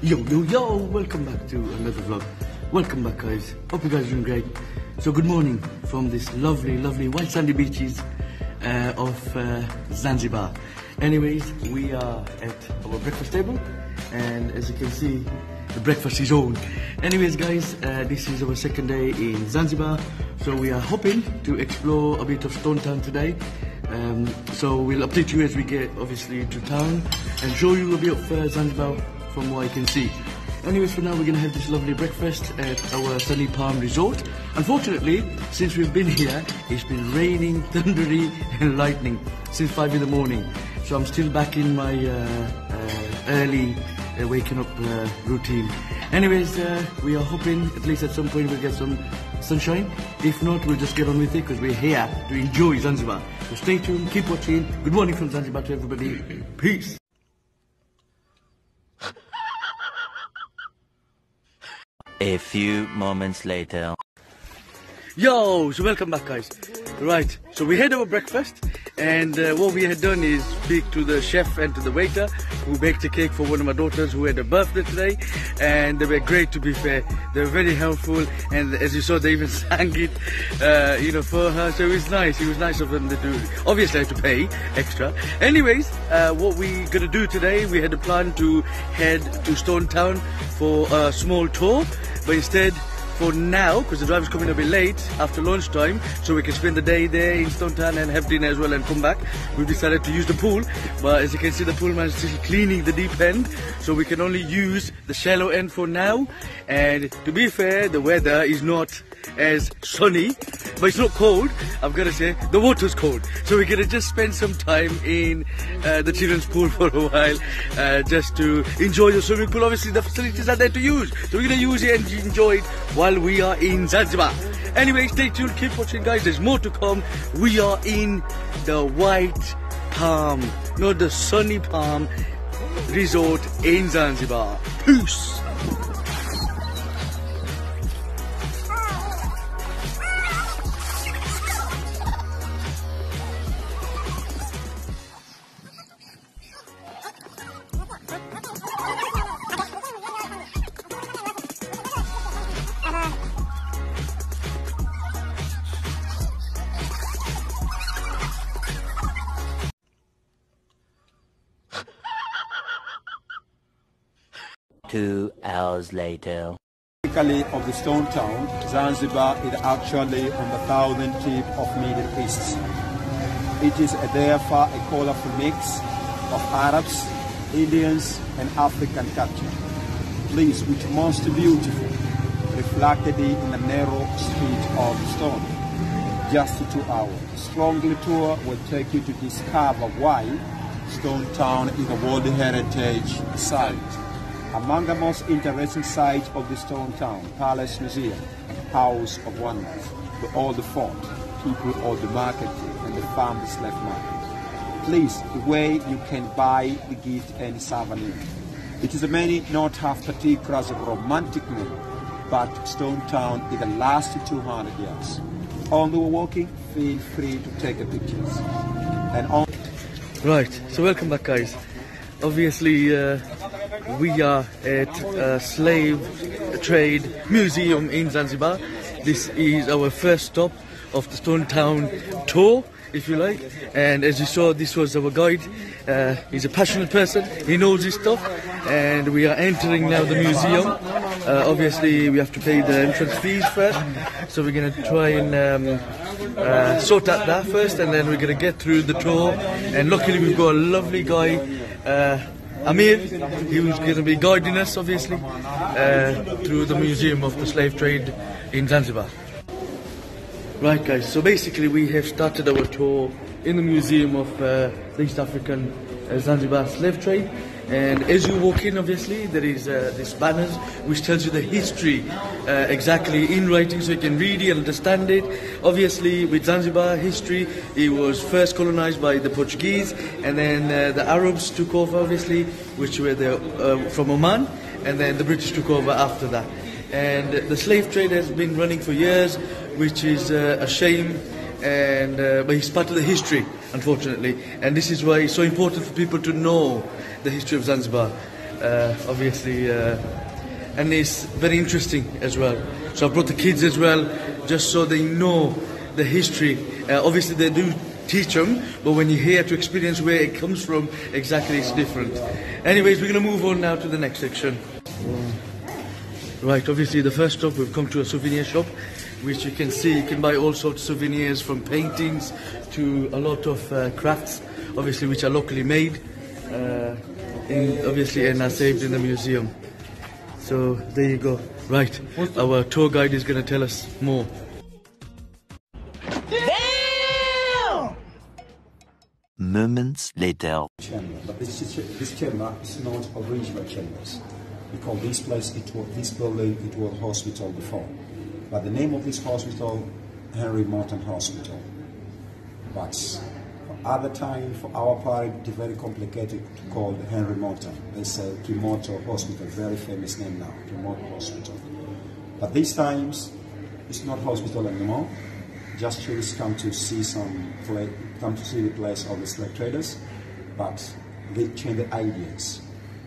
Yo, welcome back to another vlog. Welcome back, guys. Hope you guys are doing great. So good morning from this lovely white sandy beaches of Zanzibar. Anyways, we are at our breakfast table, and as you can see, the breakfast is on. Anyways, guys, this is our second day in Zanzibar, so we are hoping to explore a bit of Stonetown today. So we'll update you as we get obviously to town and show you a bit of Zanzibar from what I can see. Anyways, for now we're going to have this lovely breakfast at our Sunny Palm Resort. Unfortunately, since we've been here, it's been raining, thundery and lightning since 5 in the morning. So I'm still back in my early waking up routine. Anyways, we are hoping at least at some point we'll get some sunshine. If not, we'll just get on with it because we're here to enjoy Zanzibar. So stay tuned, keep watching. Good morning from Zanzibar to everybody. Peace. A few moments later. Yo, so welcome back, guys. Right, so we had our breakfast, and what we had done is speak to the chef and to the waiter who baked a cake for one of my daughters who had a birthday today, and they were great, to be fair. They were very helpful, and as you saw, they even sang it, for her. So it was nice. It was nice of them to do. Obviously, I had to pay extra. Anyways, what we gonna do today? We had a plan to head to Stonetown for a small tour, but instead, for now, because the driver's coming a bit late after lunchtime, so we can spend the day there in Stonetown and have dinner as well and come back, we've decided to use the pool. But as you can see, the pool man is still cleaning the deep end, so we can only use the shallow end for now. And to be fair, the weather is not as sunny, but it's not cold. I've got to say, the water's cold, so we're gonna just spend some time in the children's pool for a while, just to enjoy the swimming pool. Obviously the facilities are there to use, so we're gonna use it and enjoy it while we are in Zanzibar. Anyway, stay tuned, keep watching, guys. There's more to come. We are in the White Palm, not the Sunny Palm Resort in Zanzibar. Peace. Two hours later. Typically of the Stonetown, Zanzibar is actually on the southern tip of Middle East. It is therefore a colorful mix of Arabs, Indians and African culture. Place which most beautiful, reflected in the narrow street of Stone. Just 2 hours. Strongly tour will take you to discover why Stonetown is a World Heritage Site. Among the most interesting sites of the Stonetown, Palace Museum, House of Wonders, the Old Fort, People of the Market, and the Farm Slave Market. Please, the way you can buy the gift and souvenir. It is many not have particulars of romantic meaning, but Stonetown is the last 200 years. On the walking, feel free to take pictures. And on. Right, so welcome back, guys. Obviously, we are at a slave trade museum in Zanzibar. This is our first stop of the Stonetown tour, if you like. And as you saw, this was our guide. He's a passionate person, he knows his stuff. And we are entering now the museum. Obviously, we have to pay the entrance fees first. So we're going to try and sort out that first, and then we're going to get through the tour. And luckily, we've got a lovely guy, Amir. He was going to be guiding us, obviously, through the Museum of the Slave Trade in Zanzibar. Right, guys, so basically we have started our tour in the Museum of the East African Zanzibar Slave Trade. And as you walk in, obviously, there is this banners which tells you the history exactly in writing, so you can read it and understand it. Obviously, with Zanzibar history, it was first colonized by the Portuguese, and then the Arabs took over, obviously, which were from Oman, and then the British took over after that. And the slave trade has been running for years, which is a shame, and but it's part of the history, unfortunately. And this is why it's so important for people to know the history of Zanzibar. obviously, and it's very interesting as well. So I brought the kids as well, just so they know the history. Obviously they do teach them, but when you're here to experience where it comes from, exactly it's different. Anyways, we're going to move on now to the next section. Right, obviously the first stop, we've come to a souvenir shop, which you can see, you can buy all sorts of souvenirs, from paintings to a lot of crafts, obviously, which are locally made, obviously, and are saved in the museum. So there you go. Right, our tour guide is going to tell us more. Moments later. Chamber, but this chamber is not original chambers, because this place, this building, it was hospital before. But the name of this hospital, Henry Morton Hospital. But for other time, for our part, it's very complicated to call Henry Morton. They say Kimoto Hospital, very famous name now, Kimoto Hospital. But these times, it's not hospital anymore. Just tourists come to see the place of the slave traders, but they change the ideas.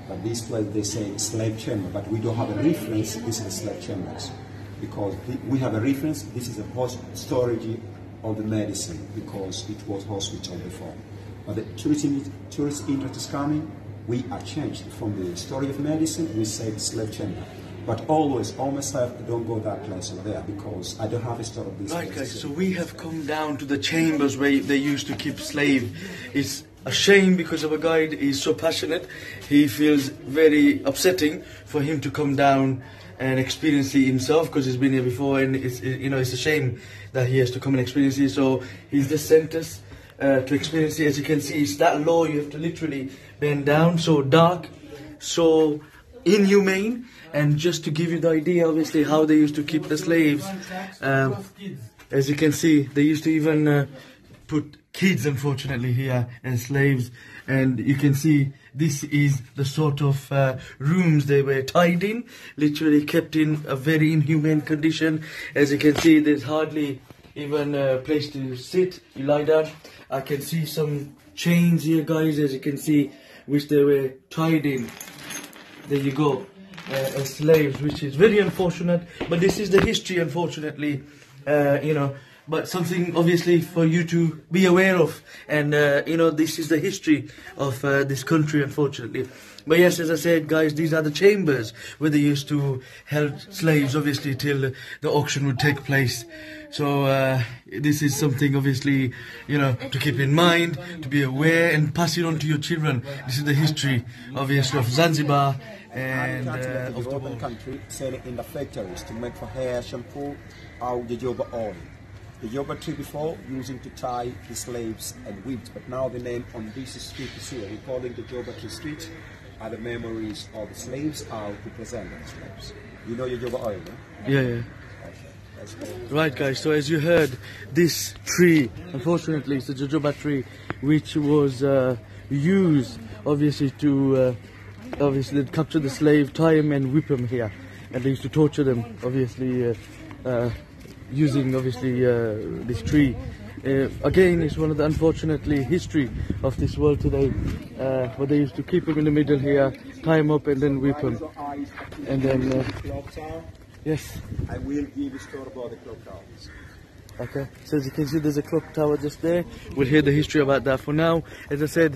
But this place, they say slave chamber, but we don't have a reference. This is slave chambers, because we have a reference. This is a storage of the medicine, because it was hospital before. But the tourist interest is coming. We are changed from the story of medicine. We say the slave chamber. But always, all myself, don't go that place over there, because I don't have a story of this. Right, guys, so we have come down to the chambers where they used to keep slave. It's a shame, because our guide is so passionate. He feels very upsetting for him to come down and experience it himself, because he's been here before, and it's a shame that he has to come and experience it. So he's just sent us to experience it. As you can see, it's that low, you have to literally bend down, so dark, so inhumane. And just to give you the idea, obviously, how they used to keep the slaves, as you can see, they used to even put kids, unfortunately, here as slaves. And you can see this is the sort of rooms they were tied in, literally kept in a very inhumane condition. As you can see, there's hardly even a place to sit. You lie down. I can see some chains here, guys, as you can see, which they were tied in. There you go. As slaves, which is very unfortunate, but this is the history, unfortunately, but something obviously for you to be aware of, and this is the history of this country, unfortunately. But yes, as I said, guys, these are the chambers where they used to hold slaves, obviously, till the auction would take place. So this is something, obviously, to keep in mind, to be aware, and pass it on to your children. This is the history, obviously, of Zanzibar and of the whole country, selling in the factories to make for hair, shampoo, or jojoba oil. The jojoba tree before using to tie the slaves and whips, but now the name on this street is here. We call it the jojoba tree street. Are the memories of the slaves are represent the slaves. You know jojoba oil, no? Yeah. Okay. Right, guys, so as you heard, this tree, unfortunately, it's a jojoba tree, which was used, obviously, to capture the slave, tie him and whip him here. And they used to torture them, obviously, using, obviously, this tree. Again, it's one of the, unfortunately, history of this world today, where they used to keep him in the middle here, tie him up and then whip him. And then, yes. I will give you a story about the clock towers. Okay, so as you can see, there's a clock tower just there. We'll hear the history about that. For now, as I said,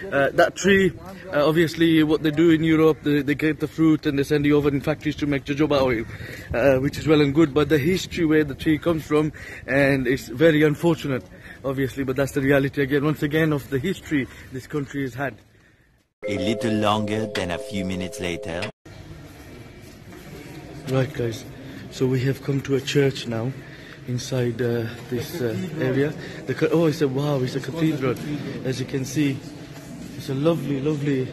that tree, obviously what they do in Europe, they get the fruit and they send it over in factories to make jojoba oil, which is well and good, but the history where the tree comes from, and it's very unfortunate, obviously, but that's the reality again, once again, of the history this country has had. A little longer than a few minutes later. Right, guys, so we have come to a church now. Inside this area. It's a cathedral. As you can see, it's a lovely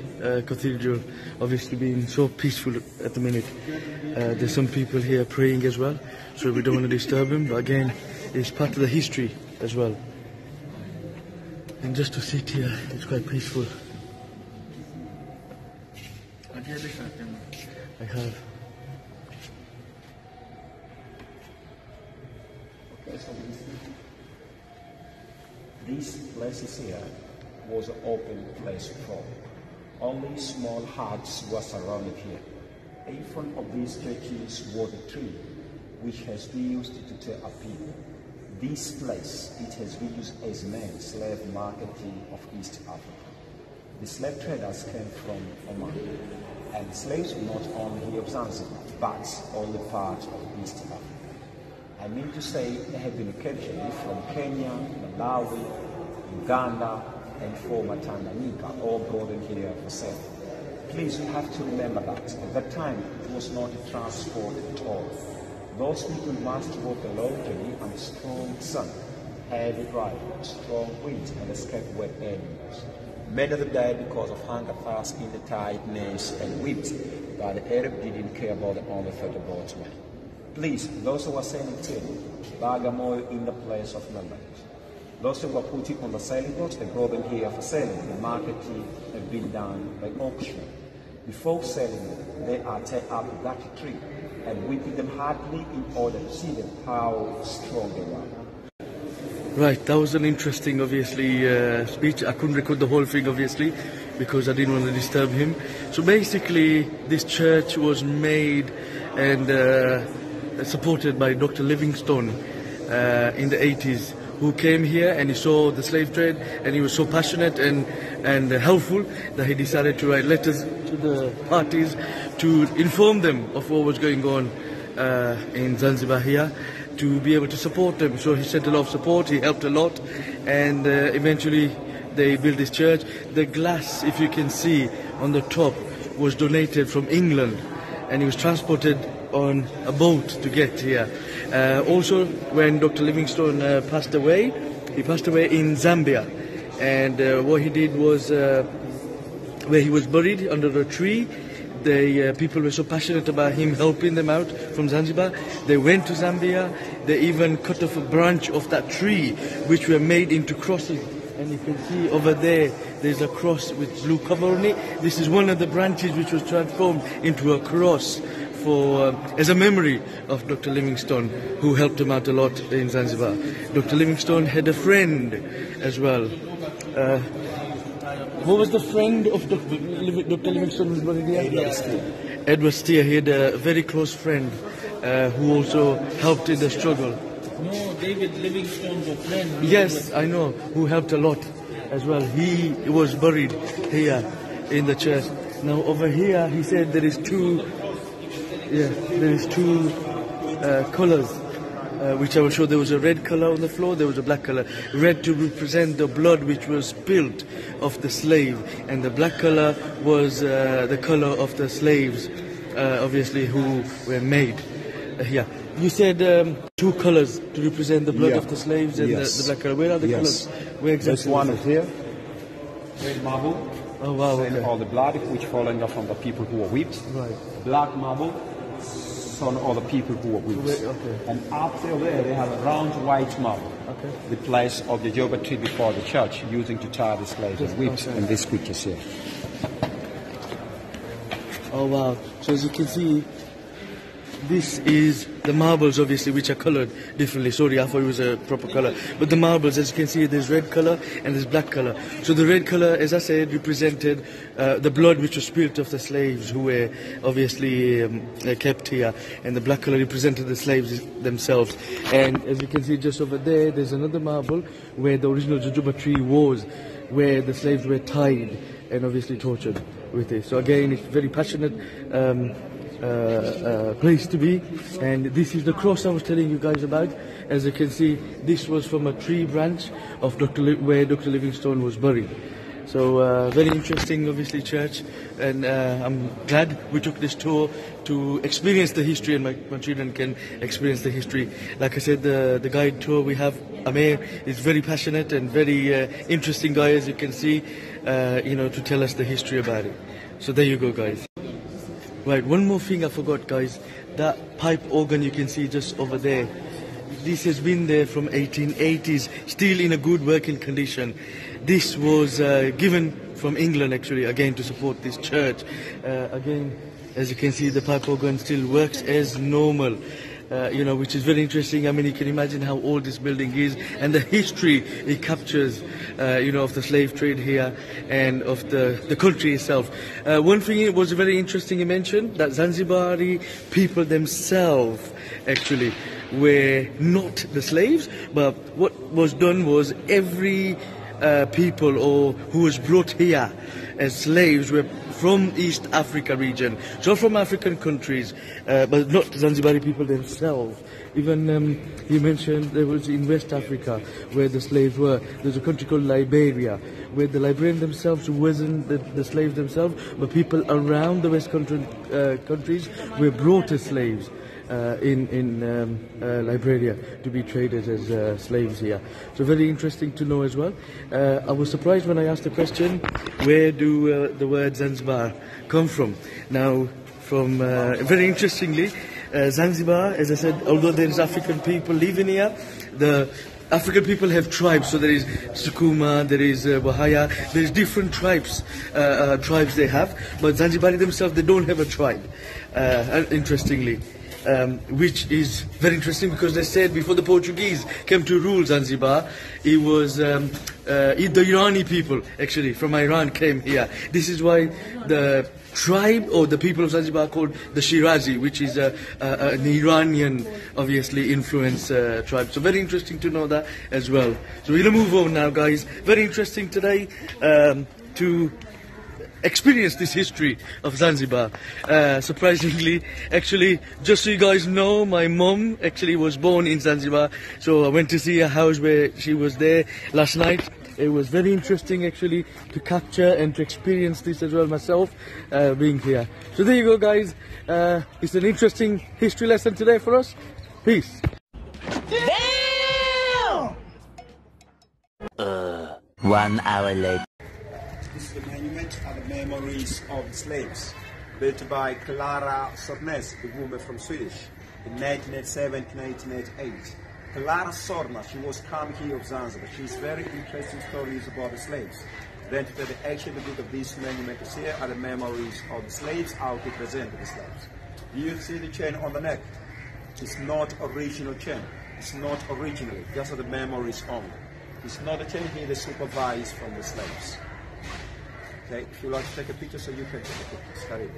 cathedral, obviously being so peaceful at the minute. There's some people here praying as well, so we don't want to disturb them, but again, it's part of the history as well. And just to sit here, it's quite peaceful. I have. This place here was an open place before. only small huts were surrounded here. In front of these churches was a tree which has been used to tell a people. This place, it has been used as main slave marketing of East Africa. The slave traders came from Oman, and slaves were not only of Zanzibar, but only part of East Africa. I mean to say they have been occasionally from Kenya, Malawi, Uganda, and former Tanganyika, all brought in here for sale. Please, you have to remember that at that time it was not a transport at all. Those people must walk a long journey under strong sun, heavy driving, strong winds, and escape wet animals. Many of them died because of hunger, thirst, in the tiredness, and whipped, but the Arab didn't care about the only 30 boatmen. Please, those who are sailing till, Bagamoyo in the place of members. Those who were putting on the sailing boats, they brought them here for selling. The marketing had been done by auction. Before selling them, they are tied up that tree and whipping them hardly in order to see them how strong they were. Right, that was an interesting, obviously, speech. I couldn't record the whole thing, obviously, because I didn't want to disturb him. So basically, this church was made and supported by Dr. Livingstone in the 80s, who came here and he saw the slave trade, and he was so passionate and helpful that he decided to write letters to the parties to inform them of what was going on in Zanzibar here, to be able to support them. So he sent a lot of support, he helped a lot, and eventually they built this church. The glass, if you can see on the top, was donated from England, and it was transported on a boat to get here. Also, when Dr. Livingstone passed away, he passed away in Zambia, and what he did was, where he was buried under a tree, the people were so passionate about him helping them out from Zanzibar. They went to Zambia, they even cut off a branch of that tree, which were made into crosses. And you can see over there, there's a cross with blue cover on it. This is one of the branches which was transformed into a cross for as a memory of Dr. Livingstone, who helped him out a lot in Zanzibar. Dr. Livingstone had a friend as well. Who was the friend of Dr. Livingstone was buried here? Edward Steer. He had a very close friend who also helped in the struggle. No, David Livingstone's a friend. Yes, I know, who helped a lot as well. He was buried here in the church. Now over here, he said there is two colors, which I will show. There was a red color on the floor, there was a black color. Red to represent the blood which was spilled of the slave, and the black color was the color of the slaves, obviously, who were made here. You said two colors to represent the blood of the slaves and the black color. Where are the colors? Where exactly? This one is here, red marble. Oh wow! Okay. All the blood which falling off from the people who were whipped. Right. Black marble, on all the people who were whipped. Okay. And up there they have a round white marble. Okay. The place of the Joba tree before the church, using to tie the slaves and whipped. And this picture here. Oh wow! So as you can see, this is the marbles, obviously, which are coloured differently. Sorry, I thought it was a proper colour. But the marbles, as you can see, there's red colour and there's black colour. So the red colour, as I said, represented the blood which was spilled of the slaves who were obviously kept here. And the black colour represented the slaves themselves. And as you can see just over there, there's another marble where the original Jojoba tree was, where the slaves were tied and obviously tortured with it. So again, it's very passionate place to be, and this is the cross I was telling you guys about. As you can see, this was from a tree branch of where Dr. Livingstone was buried. So very interesting, obviously, church, and I'm glad we took this tour to experience the history, and my children can experience the history. Like I said, the guide tour we have, Amir, is very passionate and very interesting guy, as you can see, to tell us the history about it. So there you go, guys. Right, one more thing I forgot, guys. That pipe organ you can see just over there. This has been there from 1880s, still in a good working condition. This was given from England, actually, again to support this church. Again, as you can see, the pipe organ still works as normal. which is very interesting. I mean, you can imagine how old this building is and the history it captures, of the slave trade here and of the country itself. One thing it was very interesting you mentioned, that Zanzibari people themselves actually were not the slaves, but what was done was every people or who was brought here as slaves were from East Africa region, so from African countries, but not Zanzibari people themselves. Even you mentioned there was in West Africa where the slaves were. There's a country called Liberia where the Liberians themselves wasn't the slaves themselves, but people around the West countries were brought as slaves in Liberia to be traded as slaves here. So very interesting to know as well. I was surprised when I asked the question, where do the word Zanzibar come from? Now, from very interestingly, Zanzibar, as I said, although there is African people living here, the African people have tribes. So there is Sukuma, there is Wahaya, there is different tribes they have, but Zanzibari themselves, they don't have a tribe, interestingly. Which is very interesting because they said before the Portuguese came to rule Zanzibar, it was the Irani people actually from Iran came here. This is why the tribe or the people of Zanzibar are called the Shirazi, which is an Iranian obviously influenced tribe. So very interesting to know that as well. So we're going to move on now, guys. Very interesting today to experience this history of Zanzibar. Surprisingly, actually, just so you guys know, my mom actually was born in Zanzibar, so I went to see her house where she was there last night. It was very interesting actually to capture and to experience this as well myself, being here. So there you go, guys. It's an interesting history lesson today for us. Peace. Damn! 1 hour later. This is the monument and the memories of the slaves, built by Clara Sornes, the woman from Swedish, in 1987 to 1988. Clara Sorna, she was come here of Zanzibar. She's very interesting stories about the slaves. Then the actual book of this monument is here are the memories of the slaves, how to present the slaves. Do you see the chain on the neck? It's not original chain. It's not original. Just the memories only. It's not a chain here they supervise from the slaves. Okay, if you like to take a picture, so you can take a picture. Carry it.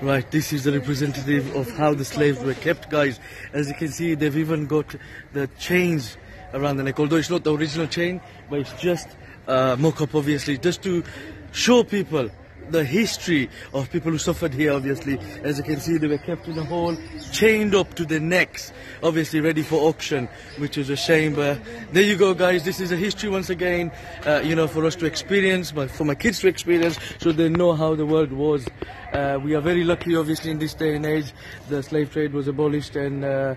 Right, this is the representative of how the slaves were kept, guys. As you can see, they've even got the chains around the neck, although it's not the original chain, but it's just mock-up, obviously, just to show people the history of people who suffered here, obviously. As you can see, they were kept in a hole, chained up to their necks, obviously ready for auction, which is a shame. But there you go, guys. This is a history once again, for us to experience, but for my kids to experience, so they know how the world was. We are very lucky, obviously, in this day and age. The slave trade was abolished, and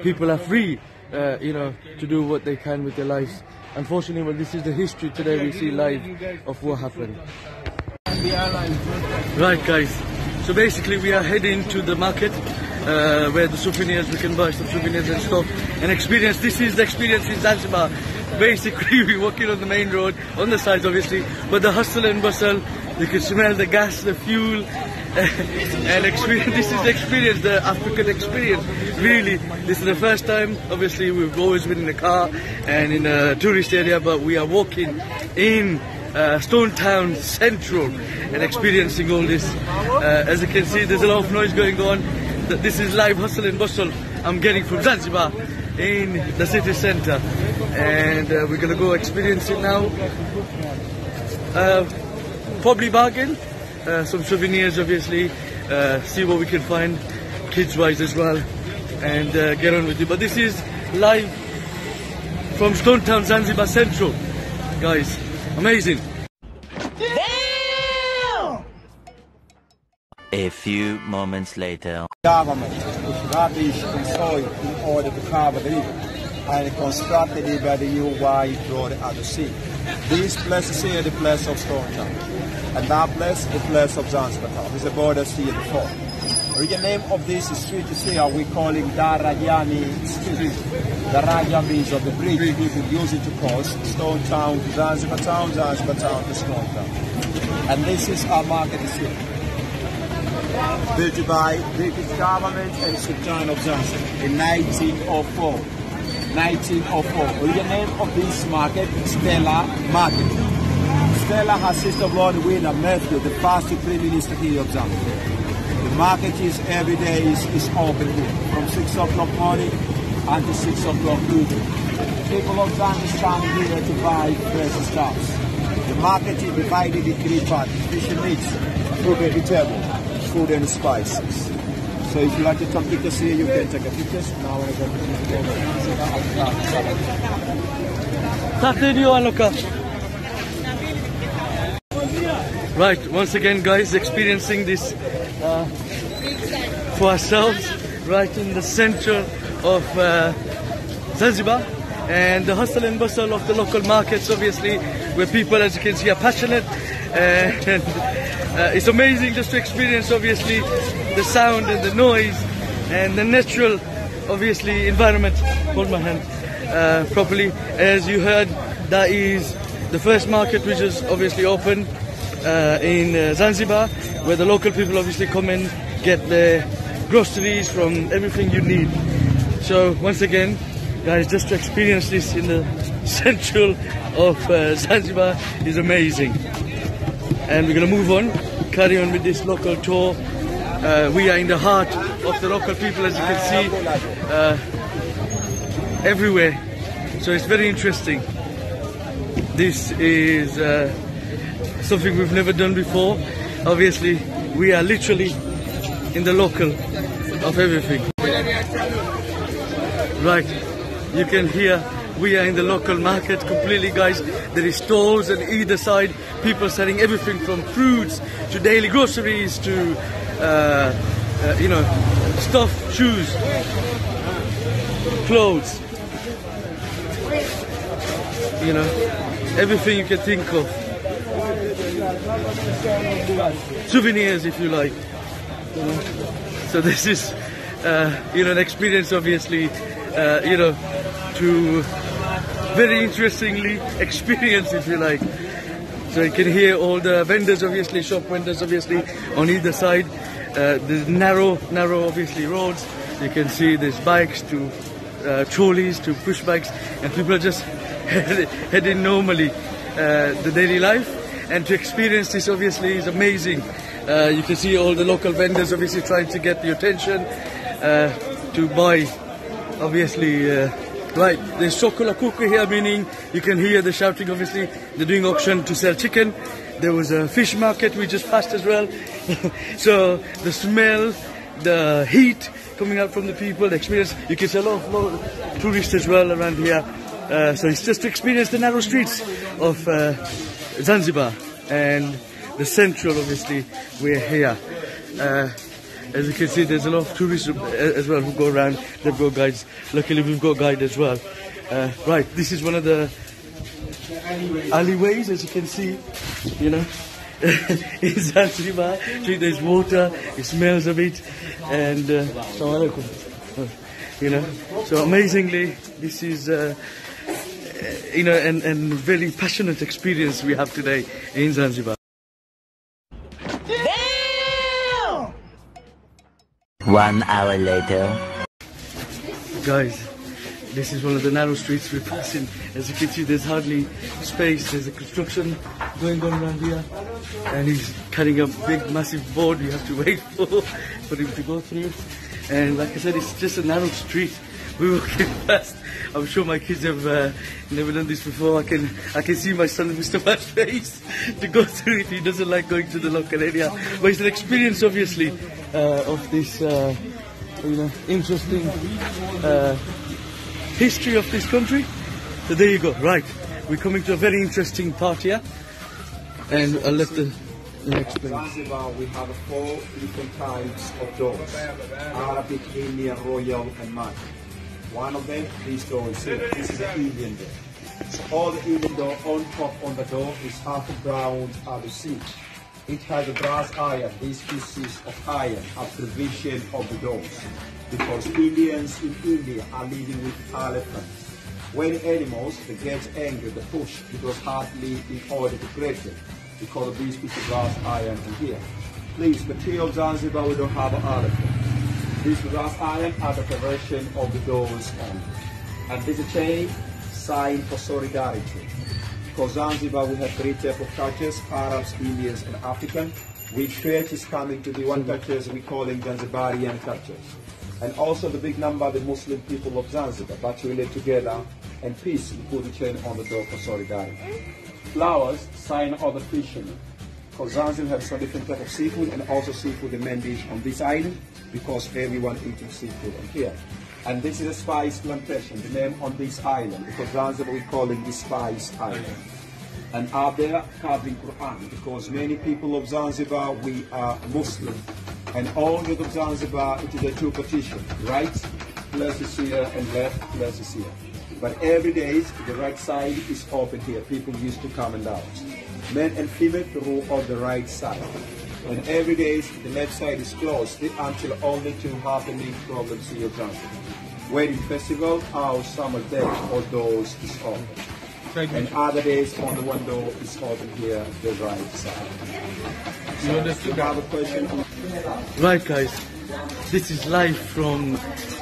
people are free, to do what they can with their lives. Unfortunately, well, this is the history today we see live of what happened. Right, guys, so basically we are heading to the market where the souvenirs, we can buy some souvenirs and stuff and experience. This is the experience in Zanzibar. Basically we're walking on the main road, on the sides obviously, but the hustle and bustle, you can smell the gas, the fuel, and experience. This is the experience, the African experience, really. This is the first time, obviously we've always been in a car and in a tourist area, but we are walking in Stonetown Central and experiencing all this. As you can see, there's a lot of noise going on. This is live hustle and bustle I'm getting from Zanzibar in the city centre, and we're gonna go experience it now. Probably bargain some souvenirs, obviously, see what we can find kids wise as well, and get on with it. But this is live from Stonetown, Zanzibar Central, guys. Amazing. Damn! A few moments later. Government with rubbish and soil in order to cover the river, and constructed it by the new wide road at the sea. This place is here, the place of Stonetown, and that place, the place of Zanzibar Town. There's a border here before. The name of this street is here, we call it Darajani Street. Daraja means of the bridge people use it to cross Stonetown to Zanzibar Town to Stonetown. And this is our market is here. built by British government and Sultan of Zanzibar in 1904. 1904. The name of this market is Stella Market. Stella has Sister Lord William Matthew, the first Prime Minister here of Zanzibar. The market is every day is open here from 6 o'clock morning until 6 o'clock evening. People of Zanzibar come here to buy fresh stuffs. The market is divided in 3 parts: fish and meats, fruit and vegetable, food and spices. So if you like to take pictures here, you can take a pictures. Now I'm going to Right, once again guys, experiencing this for ourselves, right in the center of Zanzibar, and the hustle and bustle of the local markets, obviously, where people, as you can see, are passionate, and it's amazing just to experience, obviously, the sound and the noise and the natural, obviously, environment. Hold my hand properly. As you heard, that is the first market which is obviously open in Zanzibar, where the local people obviously come and get their groceries from everything you need. So once again, guys, just to experience this in the central of Zanzibar is amazing. And we're going to move on, carry on with this local tour. We are in the heart of the local people, as you can see, everywhere. So it's very interesting. This is something we've never done before. Obviously, we are literally in the local of everything. Right, you can hear we are in the local market completely, guys. There is stalls on either side, people selling everything from fruits to daily groceries to you know, stuff, shoes, clothes, you know, everything you can think of. Souvenirs, if you like. You know? So this is you know, an experience, obviously, you know, to very interestingly experience, if you like. So you can hear all the vendors, obviously, shop vendors, obviously, on either side. There's narrow, obviously, roads. You can see there's bikes to trolleys to push bikes, and people are just heading normally the daily life. And to experience this, obviously, is amazing. You can see all the local vendors, obviously, trying to get the attention to buy, obviously. Right, there's Chocola Cookie here, meaning you can hear the shouting, obviously. They're doing auction to sell chicken. There was a fish market we just passed as well. So the smell, the heat coming out from the people, the experience. You can see a lot of tourists as well around here. So it's just to experience the narrow streets of Zanzibar and the central, obviously, we're here. As you can see, there's a lot of tourists as well who go around. They've got guides. Luckily, we've got guide as well. Right, this is one of the alleyways, as you can see, you know, in Zanzibar. There's water, it smells of it, and you know, so amazingly, this is you know, and very passionate experience we have today in Zanzibar. Damn! 1 hour later. Guys, this is one of the narrow streets we're passing. As you can see, there's hardly space. There's a construction going on around here, and he's carrying a big, massive board you have to wait for him to go through. And like I said, it's just a narrow street. We're walking fast. I'm sure my kids have never done this before. I can see my son Mr. Man's face to go through it. He doesn't like going to the local area, but it's an experience, obviously, of this you know, interesting history of this country. So there you go. Right, we're coming to a very interesting part here, and I'll let the explain. Zanzibar, we have 4 different types of doors: Arabic, Indian, Royal, and Mud. One of them, this door is here. This is the Indian door. So all the Indian door on top on the door is half round as you see. It has a brass iron. These pieces of iron are provision of the doors, because Indians in India are living with elephants. When animals, they get angry, they push, because hardly in order to break them, because of these pieces of brass iron in here. Please, the tree of Zanzibar, we don't have an article. These brass iron are the perversion of the doors on. And this is a chain sign for solidarity. Because Zanzibar, we have three types of cultures: Arabs, Indians, and African. We church is coming to the one cultures we call them Zanzibarian cultures. And also the big number of the Muslim people of Zanzibar, but we live together in peace. We put the chain on the door for solidarity. Flowers, sign of the fishermen. Because Zanzibar has some different type of seafood, and also seafood the main dish on this island, because everyone eating seafood on here. And this is a spice plantation, the name on this island, because Zanzibar we call it the Spice Island. And are there carving Quran, because many people of Zanzibar, we are Muslim. And all of Zanzibar, it is a two partition, right plus is here and left plus is here. But every day, the right side is open here. People used to come and out. Men and female through on the right side. And every day, the left side is closed until only two happening problems here of Zanzibar. Wedding festival, our summer day, all doors is open. And other days, on the one door is open here, the right side. So, you have a question? Right, guys, this is live from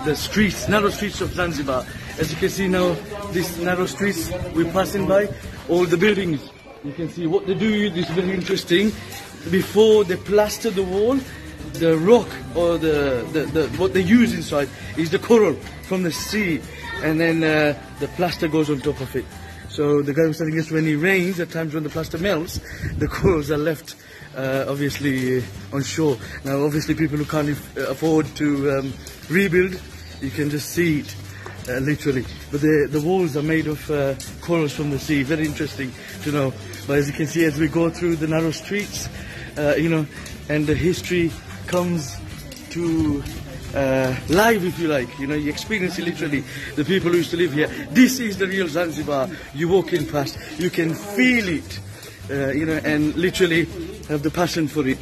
the streets, narrow streets of Zanzibar. As you can see now, these narrow streets we're passing by, all the buildings. You can see what they do is very interesting. Before they plaster the wall, the rock or the what they use inside is the coral from the sea, and then the plaster goes on top of it. So the guy was telling us when it rains, at times when the plaster melts, the corals are left obviously on shore. Now obviously people who can't afford to rebuild, you can just see it literally. But the walls are made of corals from the sea. Very interesting to know. But as you can see, as we go through the narrow streets, you know, and the history comes to live, if you like. You know, you experience it literally. The people who used to live here. This is the real Zanzibar. You walk in past, you can feel it, you know, and literally have the passion for it.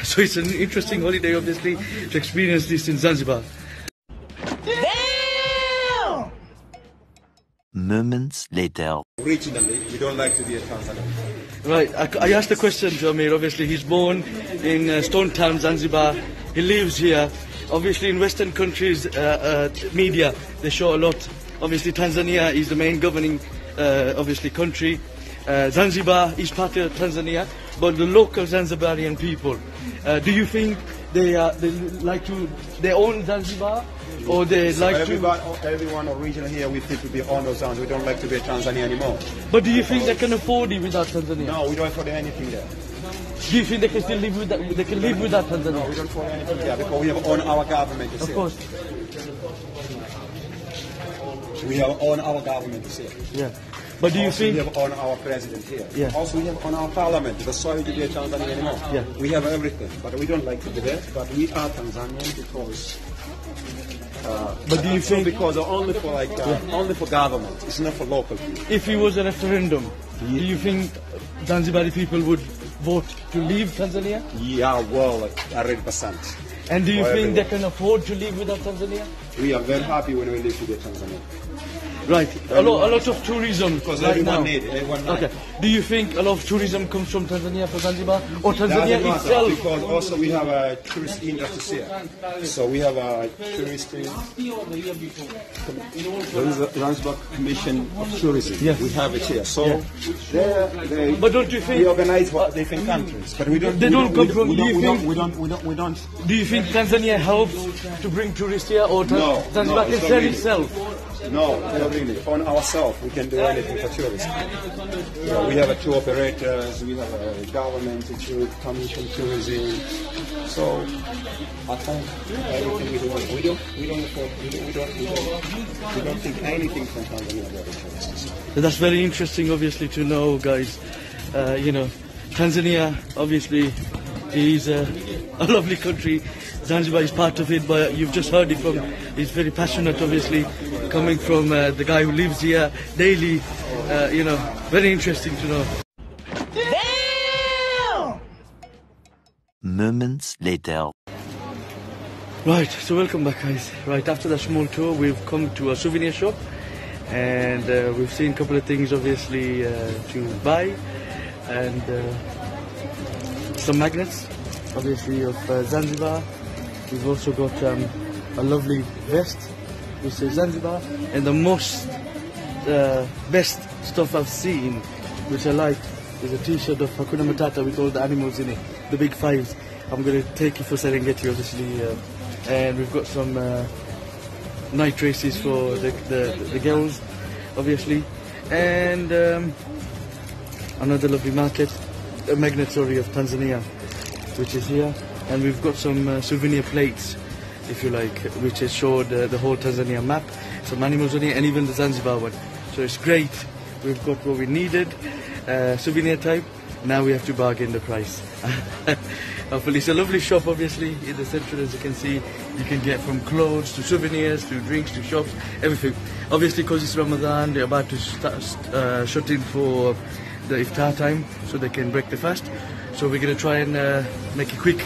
So it's an interesting holiday, obviously, to experience this in Zanzibar. Moments later. Originally, we don't like to be a Tanzanian. Right, I asked a question to Amir. Obviously, he's born in Stonetown, Zanzibar. He lives here. Obviously, in Western countries, media, they show a lot. Obviously, Tanzania is the main governing, obviously, country. Zanzibar is part of Tanzania, but the local Zanzibarian people, do you think they own Zanzibar? Or they like everyone original here, we think to be on those Zanzibar. We don't like to be a Tanzania anymore. But do you think they can afford it without Tanzania? No, we don't afford anything there. Do you think they can still live with that? They can live without Tanzania? No, we don't afford anything there because we have on our government. Of course. We have on our government here. Yeah. But do you also think we have on our president here? Yeah. Also we have on our parliament. That's why we to be a Tanzania anymore. Yeah. We have everything, but we don't like to be there. But we are Tanzanian because. But do you think because only for only for government, it's not for local people. If it was a referendum, do you think Zanzibari people would vote to leave Tanzania? Yeah, well, 100%. And do you think they can afford to live without Tanzania? We are very happy when we live with Tanzania. Right, a lot of tourism because right everyone now. everyone okay, do you think a lot of tourism comes from Tanzania for Zanzibar, or Tanzania itself? Because also we have a tourist industry here, so we have a tourist. There is a Zanzibar Commission of Tourism. Yes. We have it here. So, but don't you think we organize different countries? But we don't. They don't come from. We don't. Do you think Tanzania helps to bring tourists here, or Zanzibar can sell itself? No, not really. On ourselves, we can do anything for tourism. Yeah, we have a tour operators, we have a government commission tourism. So I think everything we don't think anything from Tanzania about tourists. That's very interesting, obviously, to know, guys. You know, Tanzania obviously is a lovely country. Zanzibar is part of it, but you've just heard it from. He's very passionate, obviously, coming from the guy who lives here daily. You know, very interesting to know. Damn! Moments later. Right, so welcome back, guys. Right, after the small tour, we've come to a souvenir shop, and we've seen a couple of things, obviously, to buy, and some magnets. obviously, of Zanzibar. We've also got a lovely vest which says Zanzibar, and the most best stuff I've seen, which I like, is a t-shirt of Hakuna Matata with all the animals in it, the big fives. I'm going to take you for Serengeti, obviously, and we've got some night races for the girls, obviously, and another lovely market, a magnet, sorry, of Tanzania, which is here, and we've got some souvenir plates, if you like, which has showed the whole Tanzania map, some animals on here, and even the Zanzibar one. So it's great. We've got what we needed, souvenir type. Now we have to bargain the price. Hopefully, it's a lovely shop, obviously, in the central, as you can see. You can get from clothes to souvenirs to drinks to shops, everything. Obviously, because it's Ramadan, they're about to start shut in for the iftar time, so they can break the fast. So we're going to try and make it quick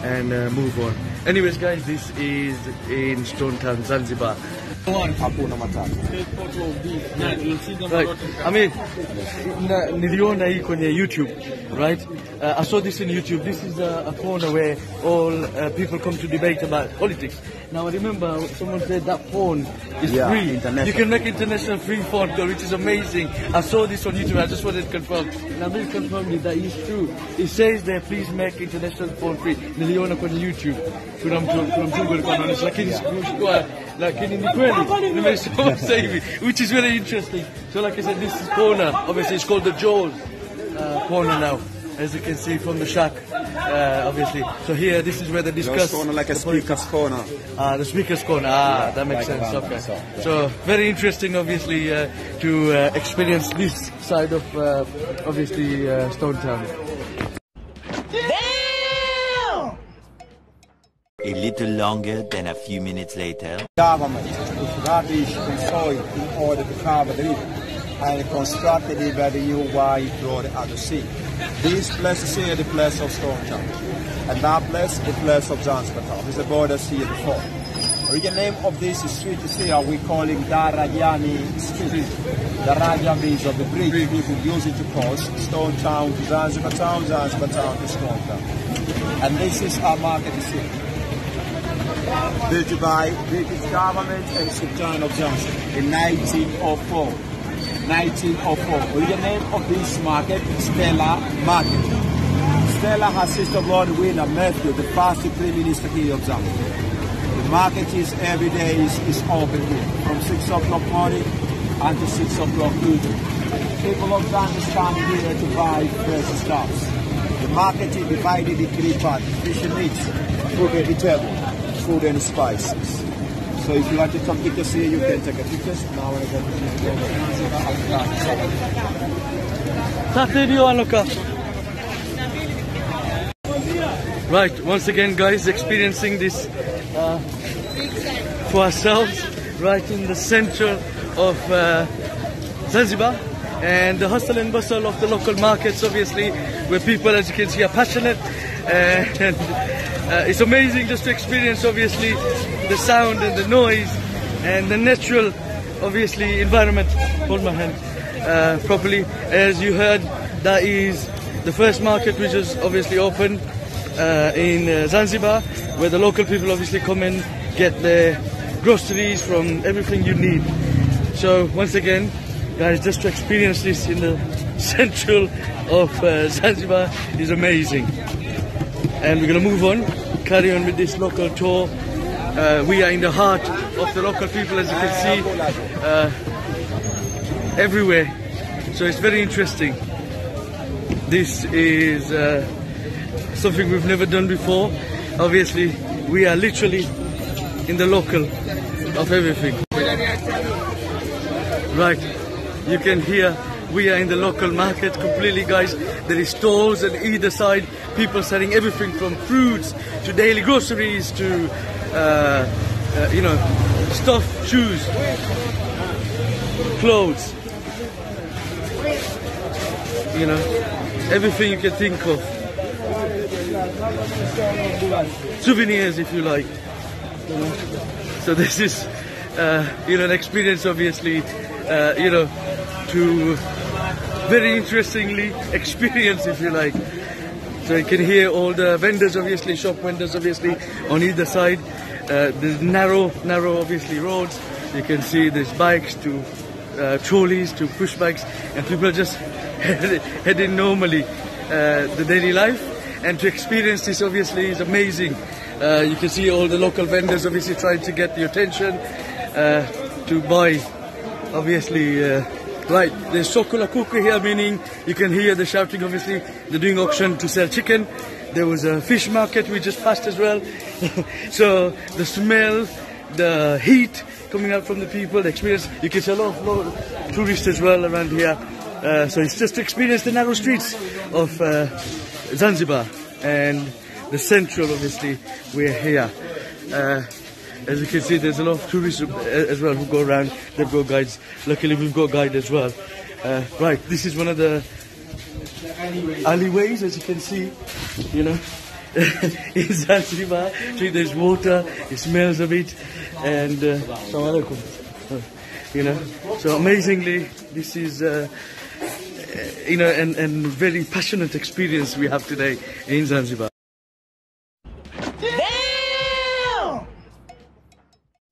and move on. Anyways, guys, this is in Stonetown, Zanzibar. Hakuna Matata. Right. I mean, niliona hii kwenye YouTube, right? I saw this in YouTube. This is a corner where all people come to debate about politics. Now, I remember someone said that phone is free. You can make international free phone call, which is amazing. I saw this on YouTube. I just wanted to confirm. Now, this confirmed that is true. It says there, please make international phone free. Niliona kwenye YouTube. Kuna mtungu alikuwa anaonyesha, lakini sikuwa, lakini ni kweli. Nimesoma sasa hivi, which is very interesting. So, like I said, this is corner. Obviously, it's called the Jaws corner now, as you can see from the shack, obviously. So here, this is where they discuss. Corner, like a speaker's corner. The speaker's corner. That makes sense. Okay. So very interesting, obviously, to experience this side of, obviously, Stonetown. A little longer than a few minutes later. Government with rubbish and soil in order to cover the river and constructed it by the new wide road at the sea. This place is here, the place of Stonetown, and that place, the place of Zanzibar town. There's a border here before. The original name of this street is here, we call it Darajani Street. Daraja means of the bridge. People use it to cross Stonetown to Zanzibar town to Stonetown. And this is our market here, built by British government and Sultan of Zanzibar in 1904. 1904. The name of this market, Stella Market. Stella has sister born William Matthew, the first Prime Minister here of Zanzibar. The market is every day is open here from 6 o'clock morning until 6 o'clock evening. People of Zanzibar come here to buy fresh stuffs. The market is divided in 3 parts: fish and meat, food, vegetable, food and spices. So if you want to come pictures here, you can take a picture. Now I'm going to Right, once again, guys, experiencing this for ourselves, right in the center of Zanzibar, and the hustle and bustle of the local markets, obviously, where people, as you can see, are passionate, and it's amazing just to experience, obviously, the sound and the noise and the natural, obviously, environment. Hold my hand properly. As you heard, that is the first market which is obviously open in Zanzibar, where the local people obviously come and get their groceries from everything you need. So once again, guys, just to experience this in the central of Zanzibar is amazing. And we're going to move on, carry on with this local tour. We are in the heart of the local people, as you can see, everywhere. So it's very interesting. This is something we've never done before. Obviously, we are literally in the local of everything. Right, you can hear we are in the local market completely, guys. There is stalls on either side, people selling everything from fruits to daily groceries to, you know, stuff, shoes, clothes, you know, everything you can think of. Souvenirs, if you like. So this is, you know, an experience, obviously, you know, to very interestingly experience, if you like. So you can hear all the vendors, obviously, shop vendors, obviously, on either side. There's narrow, obviously, roads. You can see there's bikes to trolleys to push bikes, and people are just heading normally the daily life. And to experience this, obviously, is amazing. You can see all the local vendors, obviously, trying to get the attention to buy, obviously. Right, there's Sokula Kuku here, meaning you can hear the shouting, obviously. They're doing auction to sell chicken. There was a fish market we just passed as well. So the smell, the heat coming out from the people, the experience. You can see a lot of tourists as well around here. So it's just to experience the narrow streets of Zanzibar and the central, obviously, we're here. As you can see, there's a lot of tourists as well who go around. They've got guides. Luckily, we've got a guide as well. Right, this is one of the alleyways, as you can see, you know, in Zanzibar. See, there's water, it smells of it, and Assalamu alaikum. You know, so amazingly, this is, you know, and very passionate experience we have today in Zanzibar.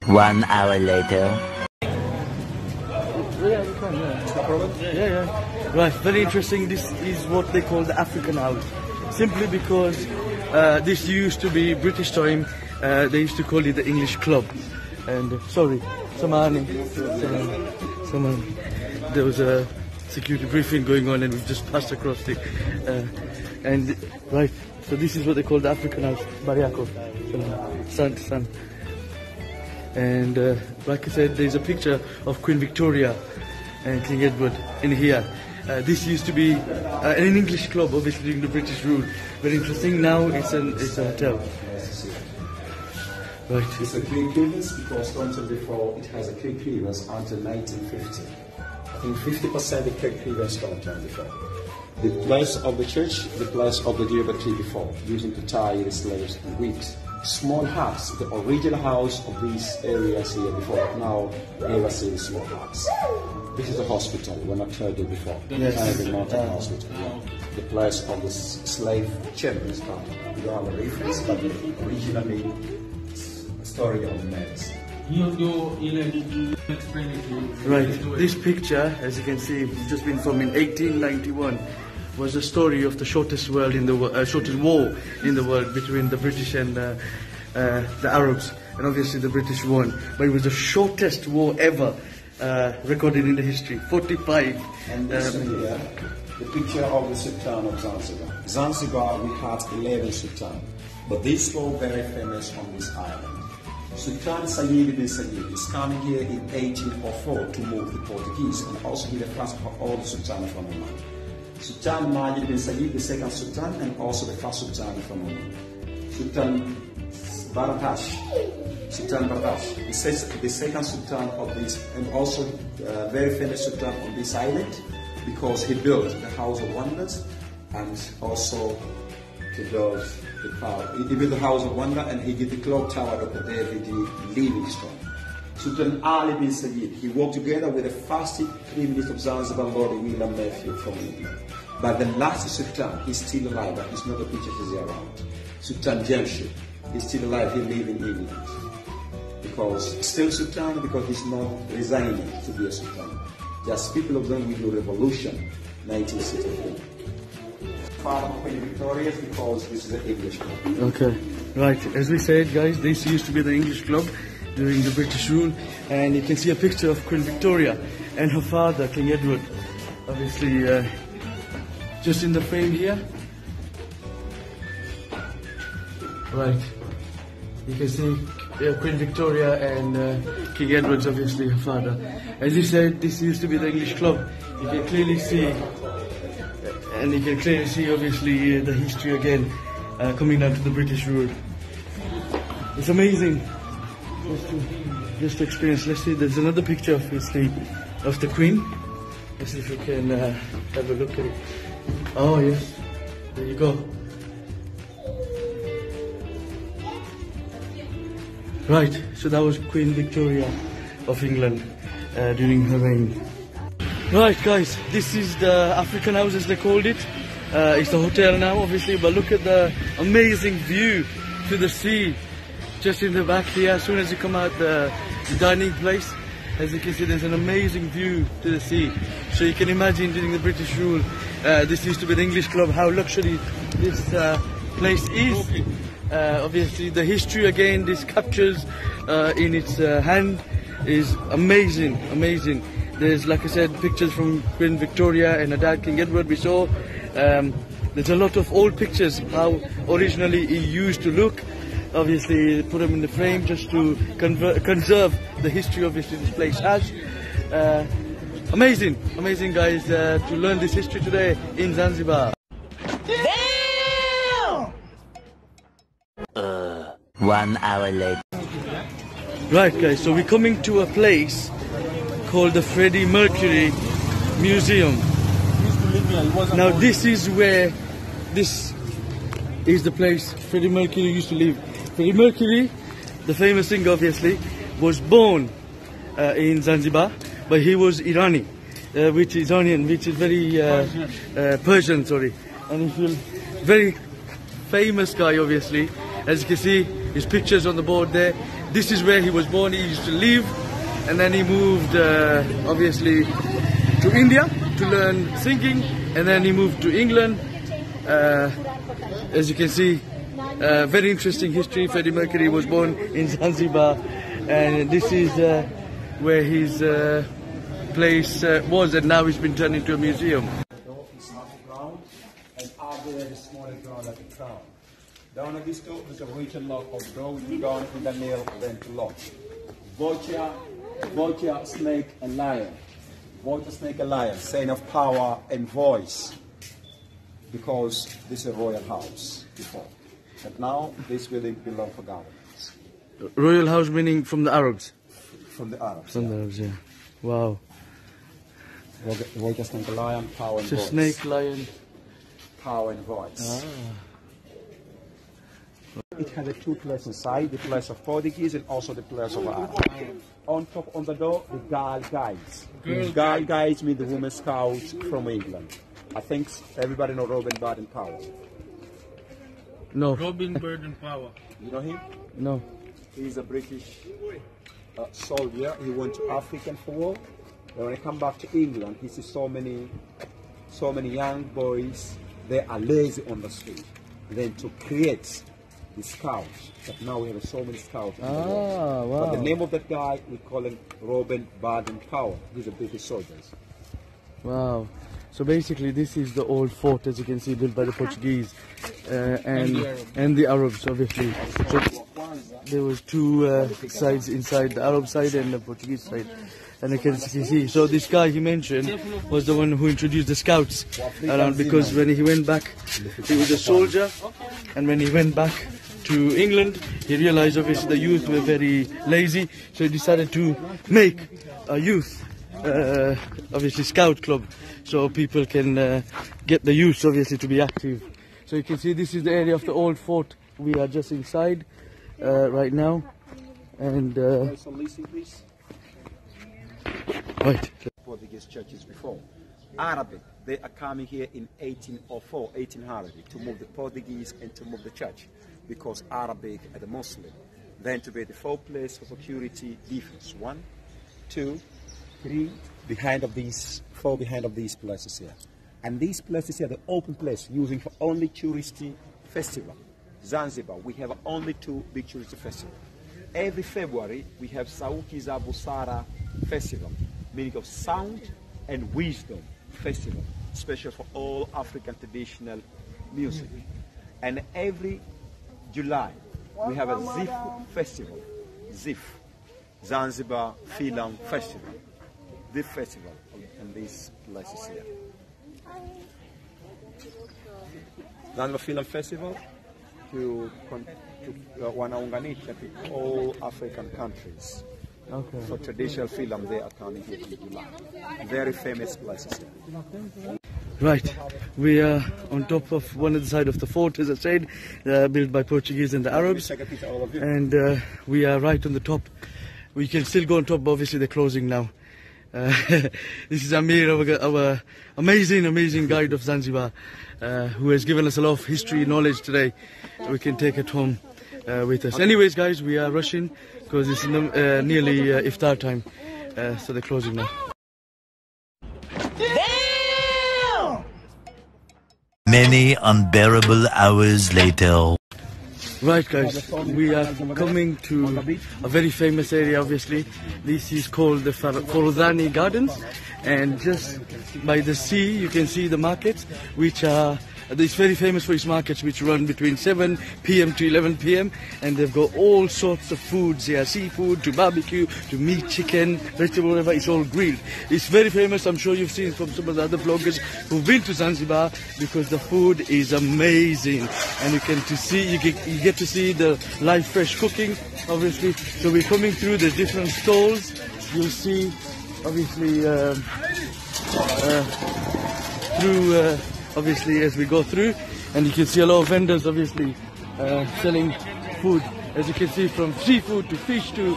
1 hour later. Yeah, we can, yeah. Right, very interesting. This is what they call the African house. Simply because this used to be British time, they used to call it the English club. And sorry, Samani, there was a security briefing going on and we've just passed across it. And right, so this is what they call the African house, Bariako, San. And like I said, there's a picture of Queen Victoria and King Edward in here. This used to be an English club, obviously during the British rule. Very interesting. Now it's a hotel. Right. It's a King Clearance because until before it has a King Clearance until 1950. I think 50% of the King Clearance Stonetown before. The place of the church, the place of the liberty before, using to tie the slaves and wheat. Small huts, the original house of these areas here before. Now, never seen small huts. This is a hospital, we're not heard it before. Yes. The mountain hospital. The place of the slave chambers. We don't have a reference, but originally, story of the medicine. You explain it to me. Right, this picture, as you can see, just been filmed in 1891. Was the story of the shortest war in the world between the British and the Arabs, and obviously the British won. But it was the shortest war ever recorded in the history. 45. And this here, the picture of the Sultan of Zanzibar. Zanzibar, we had 11 Sultan, but these were very famous on this island. Sultan Sayyid bin Sayyid is coming here in 1804 to move the Portuguese, and also be the first of all the Sultan from Oman. Sultan Majid bin Sayyid, the second Sultan, and also the first Sultan from Oman. Sultan Baratash, the second Sultan of this, and also very famous Sultan on this island, because he built the House of Wonders, and also he built he built the House of Wonder, and he did the clock tower of the David Livingstone. Sultan Ali bin Sayyid, he worked together with the first Prime Minister of Zanzibar, Lord William Nephew from England. But the last Sultan, he's still alive, but he's not a picture he's around. Sultan Jamshid, he's still alive, he lives in England. Because, still Sultan, because he's not resigning to be a Sultan. Just people of them will do revolution, 1963. Father of Queen Victoria, because this is an English club. Okay, right, as we said, guys, this used to be the English club during the British rule, and you can see a picture of Queen Victoria and her father, King Edward, obviously just in the frame here. Right, you can see Queen Victoria and King Edward's obviously her father. As you said, this used to be the English club. You can clearly see, and you can clearly see obviously the history again coming down to the British rule. It's amazing. Just to experience. Let's see, there's another picture obviously of the Queen. Let's see if we can have a look at it. Oh yes, there you go. Right, so that was Queen Victoria of England during her reign. Right guys, this is the African house as they called it. It's a hotel now, obviously, but look at the amazing view to the sea just in the back here. As soon as you come out the dining place, as you can see, there's an amazing view to the sea. So you can imagine during the British rule, this used to be the English club, how luxury this place is. Obviously, the history again this captures in its hand is amazing, amazing. There's, like I said, pictures from Queen Victoria and her dad, King Edward, we saw. There's a lot of old pictures, how originally it used to look. Obviously, put them in the frame just to conserve the history, obviously, this place has. Amazing, amazing guys, to learn this history today in Zanzibar. Damn! 1 hour later. Right guys, so we're coming to a place called the Freddie Mercury Museum. Now this is where, this is the place Freddie Mercury used to live. Freddie Mercury, the famous singer obviously, was born in Zanzibar, but he was Iranian, which is very Persian, sorry. And he's a very famous guy obviously. As you can see, his pictures on the board there. This is where he was born, he used to live, and then he moved obviously to India to learn singing, and then he moved to England. As you can see, very interesting history. Freddie Mercury was born in Zanzibar, and this is where his place was, and now it's been turned into a museum. And out there is smaller ground at the crown. Down at this door is a written lock of door with down in the nail, then to lock. Vulture, snake, and lion. Vulture, snake, and lion, saying of power and voice. Because this is a royal house before. But now this building belongs for governments. Royal house meaning from the Arabs? From the Arabs. From the Arabs, yeah. Wow. Vulture, snake, and lion, power and voice. Snake, lion. Power and voice. It has a two places inside, the place of Portuguese and also the place of Arab. On top on the door, the Girl Guides. Girl Guides mean the women scouts from England. I think everybody know Robin Baden-Powell. No. Robin Baden-Powell. You know him? No. He's a British soldier. He went to Africa for war. And when he come back to England, he sees so many young boys. They are lazy on the street. Then to create the scouts, but now we have so many scouts. Wow. But the name of that guy, we call him Robin Baden-Powell. He's a British soldier. Wow. So basically this is the old fort, as you can see, built by the Portuguese and the Arabs, obviously. So there was two sides inside, the Arab side and the Portuguese side. And you can see, so this guy he mentioned was the one who introduced the scouts around, because when he went back, he was a soldier, and when he went back to England, he realized obviously the youth were very lazy, so he decided to make a youth, obviously scout club, so people can get the youth obviously to be active. So you can see this is the area of the old fort. We are just inside right now, and right. Portuguese churches before. Arabic, they are coming here in 1804, 1800 to move the Portuguese and to move the church, because Arabic are the Muslim. Then to be the four place for security defense. 1, 2, 3 behind of these, 4 behind of these places here. And these places here, the open place using for only touristy festival. Zanzibar, we have only 2 big touristy festivals. Every February we have Sauki za Busara festival, meaning of sound and wisdom festival, special for all African traditional music. And every July we have a ZIF festival, ZIF, Zanzibar Film Festival, this festival in these places here. Zanzibar Film Festival to wanaunganisha to all African countries. Okay. For traditional film, they are coming here in July. Very famous places here. Right, we are on top of one of the side of the fort, as I said, built by Portuguese and the Arabs, and we are right on the top. We can still go on top, but obviously they're closing now. This is Amir, our amazing guide of Zanzibar, who has given us a lot of history knowledge today. We can take it home with us. Anyways, guys, we are rushing because it's nearly iftar time, so they're closing now. Many unbearable hours later. Right, guys, we are coming to a very famous area, obviously. This is called the Forodhani Gardens, and just by the sea you can see the markets, which are, it's very famous for its markets, which run between 7 p.m. to 11 p.m. and they've got all sorts of foods here, seafood to barbecue to meat, chicken, vegetable, whatever. It's all grilled. It's very famous. I'm sure you've seen from some of the other vloggers who've been to Zanzibar, because the food is amazing, and you get to see the live fresh cooking, obviously. So we're coming through the different stalls. You'll see, obviously, obviously as we go through, and you can see a lot of vendors obviously selling food, as you can see, from seafood to fish to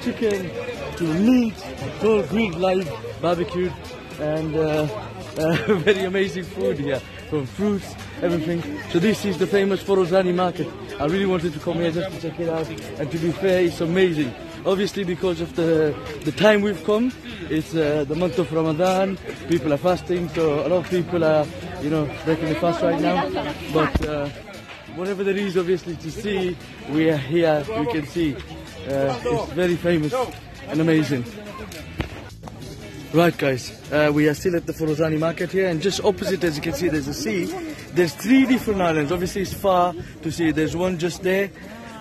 chicken to meat. It's all grilled, live, barbecued, and very amazing food here, from fruits, everything. So this is the famous Forodhani market. I really wanted to come here just to check it out, and to be fair, it's amazing. Obviously, because of the time we've come, it's the month of Ramadan, people are fasting, so a lot of people are, breaking the fast right now. But whatever there is, obviously, to see, we are here, you can see. It's very famous and amazing. Right, guys, we are still at the Forodhani market here, and just opposite, as you can see, there's a sea. There's 3 different islands. Obviously, it's far to see. There's one just there.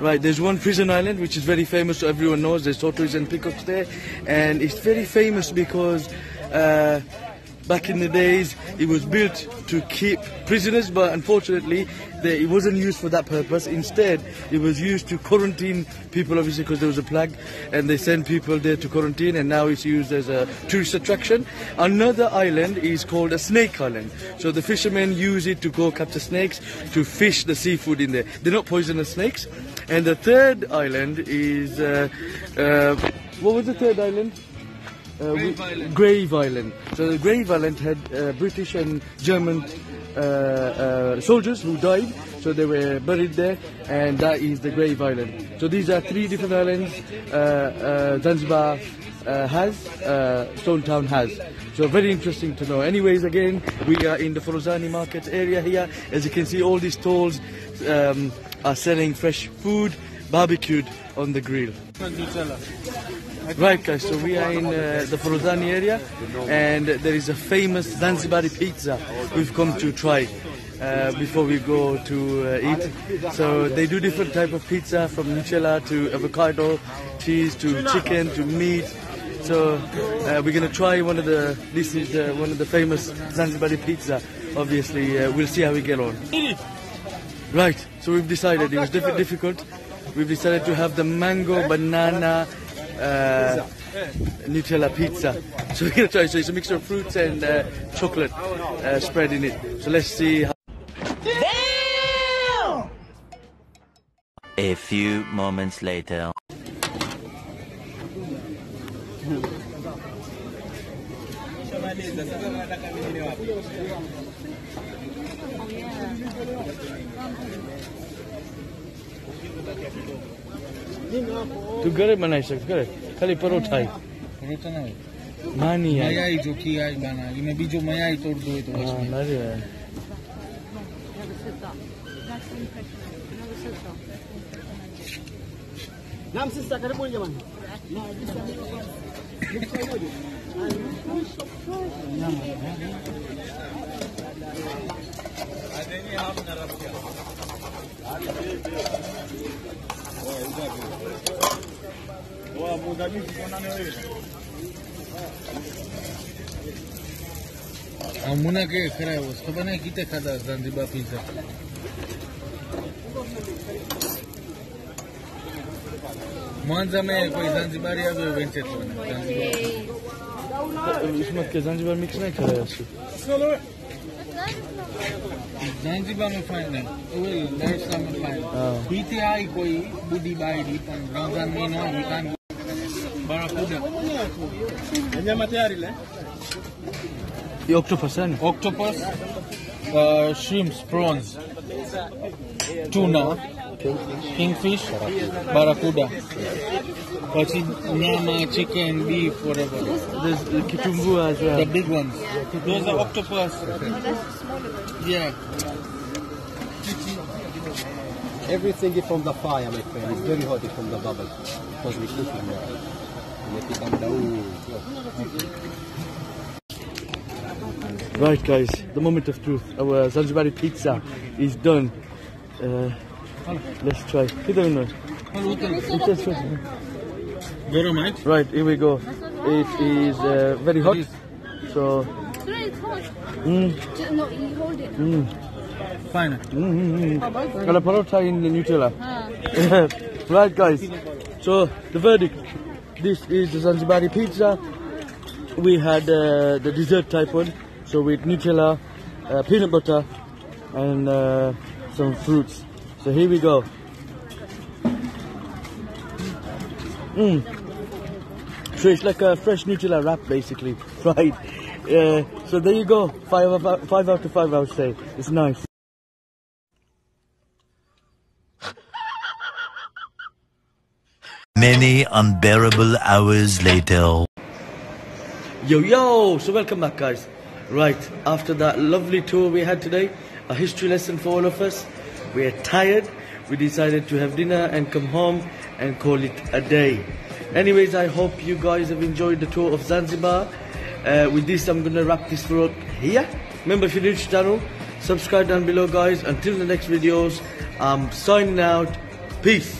Right, there's one prison island, which is very famous, so everyone knows. There's tortoises and peacocks there, and it's very famous because back in the days it was built to keep prisoners, but unfortunately it wasn't used for that purpose. Instead, it was used to quarantine people, obviously, because there was a plague, and they sent people there to quarantine, and now it's used as a tourist attraction. Another island is called a snake island, so the fishermen use it to go capture snakes, to fish the seafood in there. They're not poisonous snakes. And the island is, what was the third island? Grave Island. So the Grave Island had British and German soldiers who died, so they were buried there, and that is the Grave Island. So these are 3 different islands Zanzibar has, Stonetown has. So very interesting to know. Anyways, again, we are in the Forodhani market area here. As you can see, all these stalls are selling fresh food, barbecued on the grill. Right, guys, so we are in the Forodhani area, and there is a famous Zanzibari pizza we've come to try before we go to eat. So they do different type of pizza, from Nutella to avocado, cheese to chicken to meat. So we're going to try one of the famous Zanzibari pizza. Obviously, we'll see how we get on. Right, so we've decided, it was difficult. We've decided to have the mango banana Nutella pizza. So we're going to try. So it's a mixture of fruits and chocolate spread in it. So let's see how. A few moments later. Tu घरे बनाई सकते घरे खाली परोठा ही परोठा ना मानी है मयाई जो किया है बना इनमें भी जो मयाई तोड़ दो तो हाँ ना रे नाम से सकर बोल जमान मुना के खरा है उसको बना कितने खाता ज़ांज़िबार पिज़्ज़ा मानसा में कोई ज़ांज़िबारी आ गया वेंचर तो इसमें के ज़ांज़िबार मिक्स नहीं कर रहा है ज़ांज़िबार में फाइन है वो लाइफस्टाइल में फाइन पीते आई कोई बुद्धि बाई दी पर रमजान में ना विकान Barracuda. The octopus, isn't it? Octopus. Shrimps, prawns. Tuna. Kingfish. Barracuda. Nyama, chicken, beef, whatever. There's the kitumbu as well. The big ones. Those are octopus. Yeah. Everything is from the fire, my friend. It's very hot from the bubble because we cook it now. Make it come down. Right, guys, the moment of truth. Our Zanzibari pizza is done. Let's try. Right, here we go. It is very hot. So. It's hot. No, you hold it. Fine. And a parota in the Nutella. Right, guys. So the verdict. This is the Zanzibari pizza. We had the dessert type one. So with Nutella, peanut butter, and some fruits. So here we go. So it's like a fresh Nutella wrap, basically, right? So there you go. 5 out of 5, I would say. It's nice. Many unbearable hours later. Yo, so welcome back, guys. Right, after that lovely tour we had today, a history lesson for all of us. We are tired. We decided to have dinner and come home and call it a day. Anyways, I hope you guys have enjoyed the tour of Zanzibar. With this, I'm going to wrap this up here. Remember, if you're new to the channel, subscribe down below, guys. Until the next videos, I'm signing out. Peace.